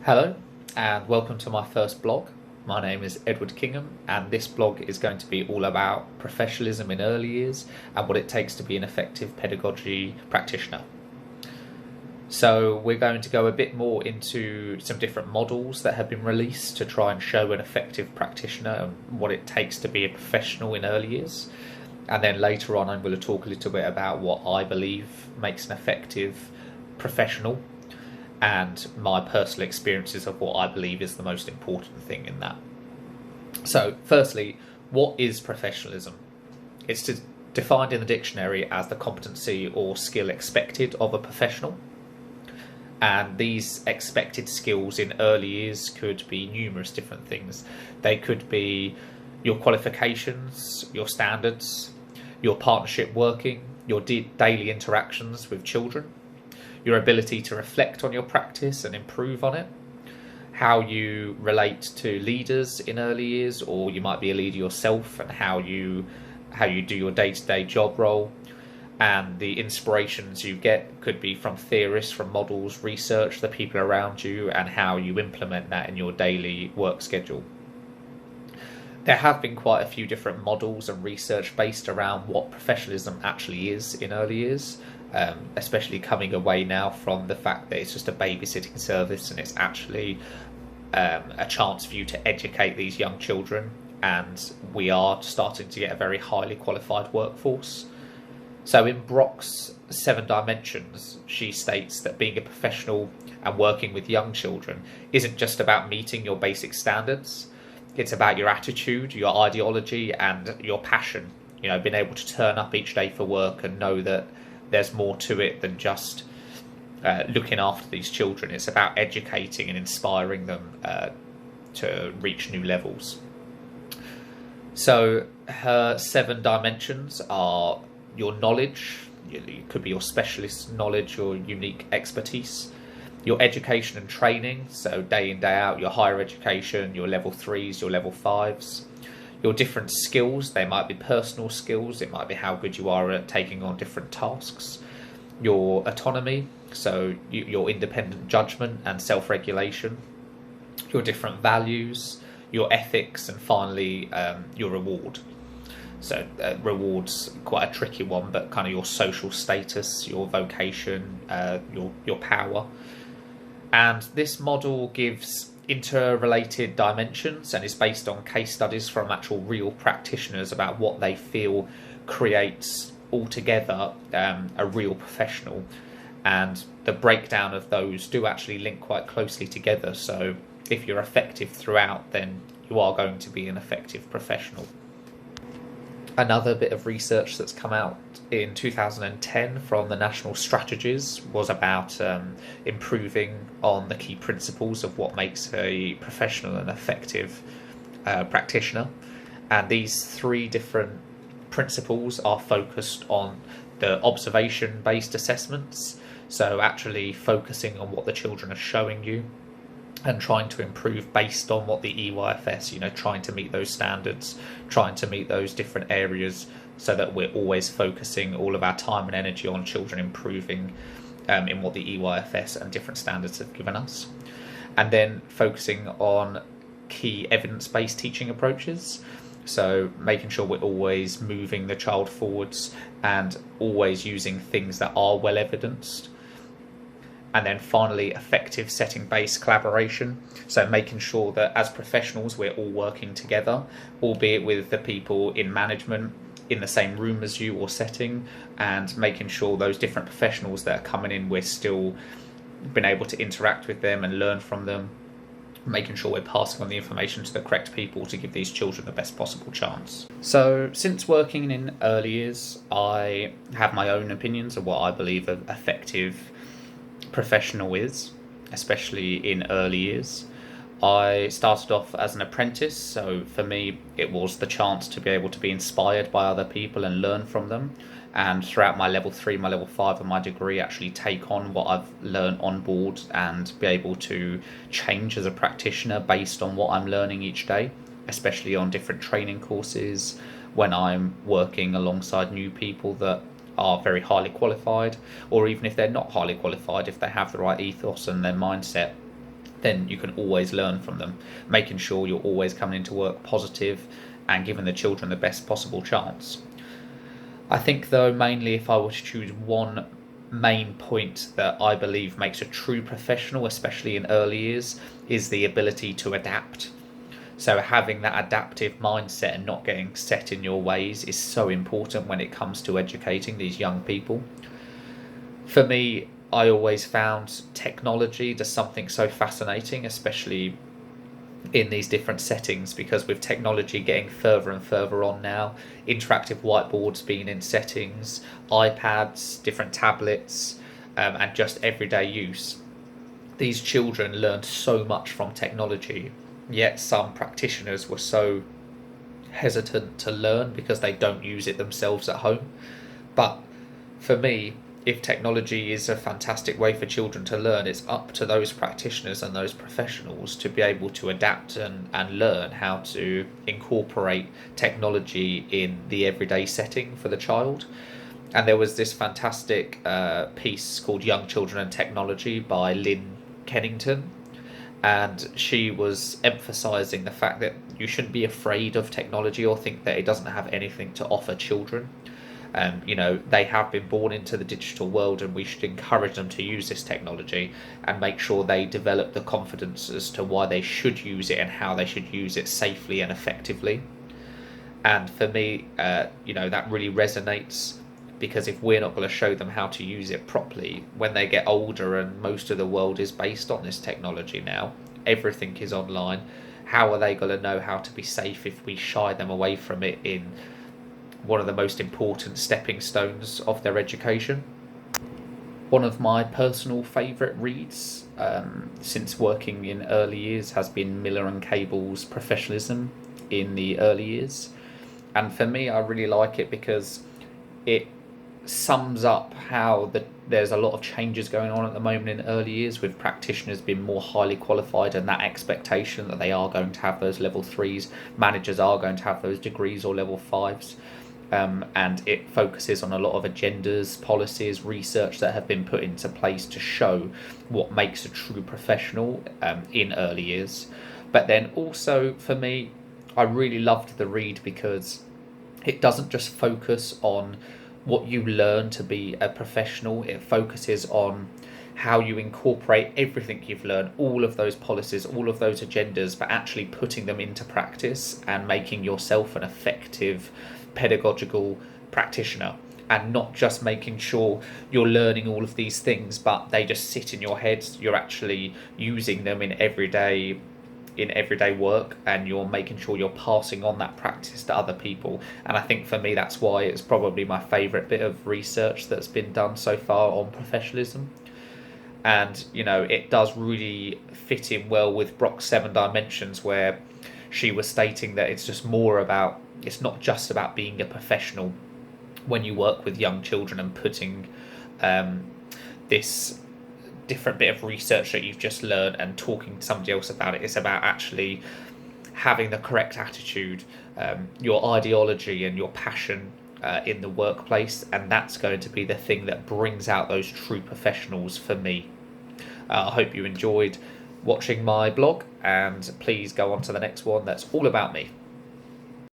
Hello, and welcome to my first blog. My name is Edward Kingham, and this blog is going to be all about professionalism in early years and what it takes to be an effective pedagogy practitioner. So, we're going to go a bit more into some different models that have been released to try and show an effective practitioner and what it takes to be a professional in early years. And then later on, I'm going to talk a little bit about what I believe makes an effective professional and my personal experiences of what I believe is the most important thing in that. So, firstly, what is professionalism? It's defined in the dictionary as the competency or skill expected of a professional. And these expected skills in early years could be numerous different things. They could be your qualifications, your standards, your partnership working, your daily interactions with children, your ability to reflect on your practice and improve on it, how you relate to leaders in early years, or you might be a leader yourself, and how you do your day-to-day job role, and the inspirations you get could be from theorists, from models, research, the people around you, and how you implement that in your daily work schedule. There have been quite a few different models and research based around what professionalism actually is in early years, especially coming away now from the fact that it's just a babysitting service and it's actually a chance for you to educate these young children, and we are starting to get a very highly qualified workforce. So in Brock's 7 Dimensions, she states that being a professional and working with young children isn't just about meeting your basic standards. It's about your attitude, your ideology, and your passion. You know, being able to turn up each day for work and know that there's more to it than just looking after these children. It's about educating and inspiring them to reach new levels. So her 7 dimensions are your knowledge. It could be your specialist knowledge, your unique expertise. Your education and training, so day in, day out, your higher education, your level 3s, your level 5s. Your different skills, they might be personal skills, it might be how good you are at taking on different tasks. Your autonomy, so your independent judgment and self-regulation. Your different values, your ethics, and finally your reward. So rewards quite a tricky one, but kind of your social status, your vocation, your power. And this model gives interrelated dimensions and is based on case studies from actual real practitioners about what they feel creates altogether a real professional. And the breakdown of those do actually link quite closely together. So if you're effective throughout, then you are going to be an effective professional. Another bit of research that's come out in 2010 from the National Strategies was about improving on the key principles of what makes a professional and effective practitioner. And these 3 different principles are focused on the observation-based assessments, so actually focusing on what the children are showing you and trying to improve based on what the EYFS, trying to meet those standards, trying to meet those different areas so that we're always focusing all of our time and energy on children improving in what the EYFS and different standards have given us. And then focusing on key evidence-based teaching approaches. So making sure we're always moving the child forwards and always using things that are well evidenced. And then finally, effective setting-based collaboration. So making sure that as professionals, we're all working together, albeit with the people in management in the same room as you or setting, and making sure those different professionals that are coming in, we're still been able to interact with them and learn from them, making sure we're passing on the information to the correct people to give these children the best possible chance. So since working in early years, I have my own opinions of what I believe an effective professional is, especially in early years. I started off as an apprentice, so for me it was the chance to be able to be inspired by other people and learn from them, and throughout my level 3, my level 5 of my degree actually take on what I've learned on board and be able to change as a practitioner based on what I'm learning each day, especially on different training courses, when I'm working alongside new people that are very highly qualified, or even if they're not highly qualified, if they have the right ethos and their mindset, then you can always learn from them, making sure you're always coming into work positive and giving the children the best possible chance. I think, though, mainly if I were to choose one main point that I believe makes a true professional, especially in early years, is the ability to adapt. So having that adaptive mindset and not getting set in your ways is so important when it comes to educating these young people. For me, I always found technology just something so fascinating, especially in these different settings, because with technology getting further and further on now, interactive whiteboards being in settings, iPads, different tablets, and just everyday use, these children learned so much from technology, yet some practitioners were so hesitant to learn because they don't use it themselves at home. But for me, if technology is a fantastic way for children to learn, it's up to those practitioners and those professionals to be able to adapt and learn how to incorporate technology in the everyday setting for the child. And there was this fantastic piece called Young Children and Technology by Lynn Kennington, and she was emphasizing the fact that you shouldn't be afraid of technology or think that it doesn't have anything to offer children. They have been born into the digital world, and we should encourage them to use this technology and make sure they develop the confidence as to why they should use it and how they should use it safely and effectively. And for me, that really resonates, because if we're not going to show them how to use it properly when they get older, and most of the world is based on this technology now, everything is online, how are they going to know how to be safe if we shy them away from it in one of the most important stepping stones of their education? One of my personal favourite reads since working in early years has been Miller and Cable's Professionalism in the early years. And for me, I really like it because it sums up how there's a lot of changes going on at the moment in early years, with practitioners being more highly qualified, and that expectation that they are going to have those level 3s, managers are going to have those degrees or level 5s. And it focuses on a lot of agendas, policies, research that have been put into place to show what makes a true professional in early years. But then also, for me, I really loved the read because it doesn't just focus on what you learn to be a professional. It focuses on how you incorporate everything you've learned, all of those policies, all of those agendas, but actually putting them into practice and making yourself an effective pedagogical practitioner, and not just making sure you're learning all of these things but they just sit in your head. You're actually using them in everyday work, and you're making sure you're passing on that practice to other people. And I think for me, that's why it's probably my favourite bit of research that's been done so far on professionalism. And it does really fit in well with Brock's 7 dimensions, where she was stating that it's not just about being a professional when you work with young children and putting this different bit of research that you've just learned and talking to somebody else about it. It's about actually having the correct attitude, your ideology and your passion in the workplace, and that's going to be the thing that brings out those true professionals for me. I hope you enjoyed watching my blog, and please go on to the next one that's all about me.